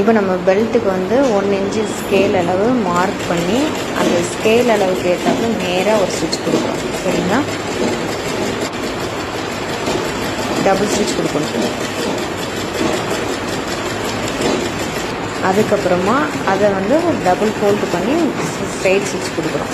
இப்போ நம்ம பெல்ட்டுக்கு வந்து 1 இன்ச்சு ஸ்கேல் அளவு மார்க் பண்ணி அந்த ஸ்கேல் அளவுக்கு ஏற்றாப்புல நேராக ஒரு ஸ்டிச் கொடுக்குறோம். சரிங்களா? டபுள் ஸ்டிச் கொடுக்கணும். அதுக்கப்புறமா அதை வந்து டபுள் ஃபோல்டு பண்ணி ஸ்ட்ரெயிட் ஸ்டிச் கொடுக்குறோம்.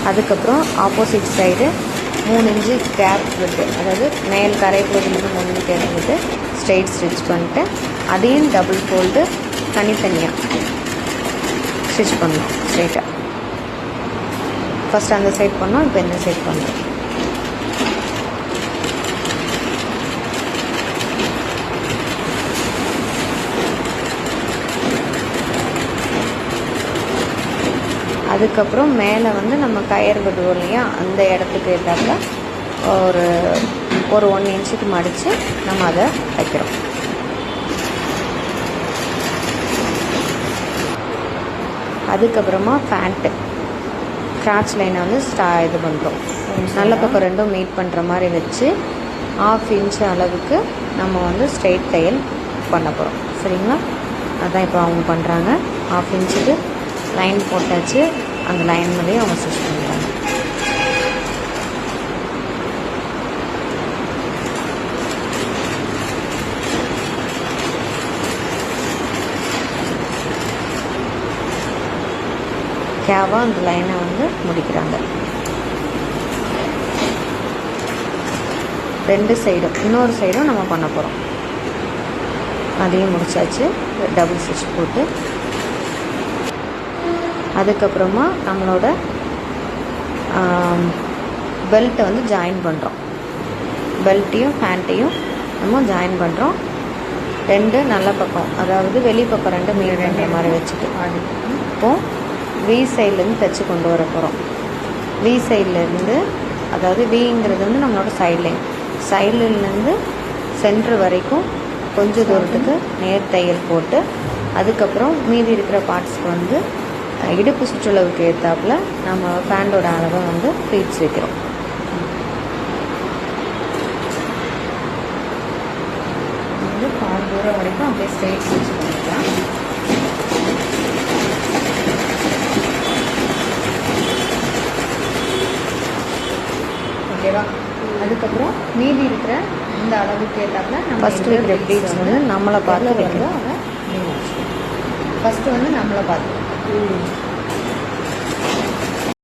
அதுக்கப்புறம் ஆப்போசிட் சைடு 3 இன்ச்சு கேப் விட்டு, அதாவது மேல் கரைப்புறதுலேருந்து 3 இன்ச்சு கேப் விட்டு ஸ்ட்ரெயிட் ஸ்டிச் பண்ணிட்டு அதையும் டபுள் ஃபோல்டு தனித்தனியாக ஸ்டிச் பண்ணணும். ஸ்ட்ரெயிட்டாக ஃபஸ்ட் அந்த சைட் பண்ணோம், இப்போ இந்த சைட் பண்ணோம். அதுக்கப்புறம் மேலே வந்து நம்ம கயர் விடுவோம் இல்லையா, அந்த இடத்துக்கு ஏற்றாப்புல ஒரு 1 இன்ச்சுக்கு மடித்து நம்ம அதை தைக்கிறோம். அதுக்கப்புறமா பேண்ட்டு கிராச் லைனை வந்து இது பண்ணுறோம். நல்ல பக்கம் ரெண்டும் மீட் பண்ணுற மாதிரி வச்சு 1/2 இன்ச்சு அளவுக்கு நம்ம வந்து ஸ்ட்ரெயிட் தையல் பண்ண போகிறோம். சரிங்களா? அதான் இப்போ அவங்க பண்ணுறாங்க. 1/2 இன்ச்சுக்கு லைன் போட்டாச்சு. அந்த லைன் மேலேயே அவங்க ஸ்டிச் பண்ணுறாங்க. கேவாக அந்த லைனை வந்து முடிக்கிறாங்க. 2 சைடும் இன்னொரு சைடும் நம்ம பண்ண போகிறோம். அதையும் முடிச்சாச்சு. டபுள் ஸ்டிச் போட்டு அதுக்கப்புறமா நம்மளோட பெல்ட்டை வந்து ஜாயின் பண்ணுறோம். பெல்ட்டையும் பேண்ட்டையும் நம்ம ஜாயின் பண்ணுறோம். 2 நல்ல பக்கம், அதாவது வெளி பக்கம் 2 மீட் பண்ணுற மாதிரி வச்சுட்டு இப்போது வி சைட்லேருந்து தைச்சி கொண்டு வர போகிறோம். வி சைட்லேருந்து, அதாவது விங்கிறது வந்து நம்மளோட சைட்லேருந்து சென்ட்ரு வரைக்கும் கொஞ்சம் தூரத்துக்கு நேர் தையல் போட்டு அதுக்கப்புறம் மீதி இருக்கிற பார்ட்ஸ்க்கு வந்து இடுப்பு சுற்றளவுக்கு ஏற்றாப்புல நம்ம பேண்டோட அளவை வந்து ப்ளீட்ஸ் வைக்கிறோம். வந்து கால் தூரம் வரைக்கும் அப்படியே ஸ்ட்ரெயிட் ஸ்டிச் பண்ணிக்கலாம். ஓகேவா? அதுக்கப்புறம் மீதி இருக்கிற இந்த அளவுக்கு ஏற்றாப்புல நம்ம ஃபஸ்ட்டு வைக்கிற ப்ளீட்ஸ் வந்து நம்மளை பார்த்து வைக்கிறோம். அதை ஃபஸ்ட்டு வந்து நம்மளை பார்த்து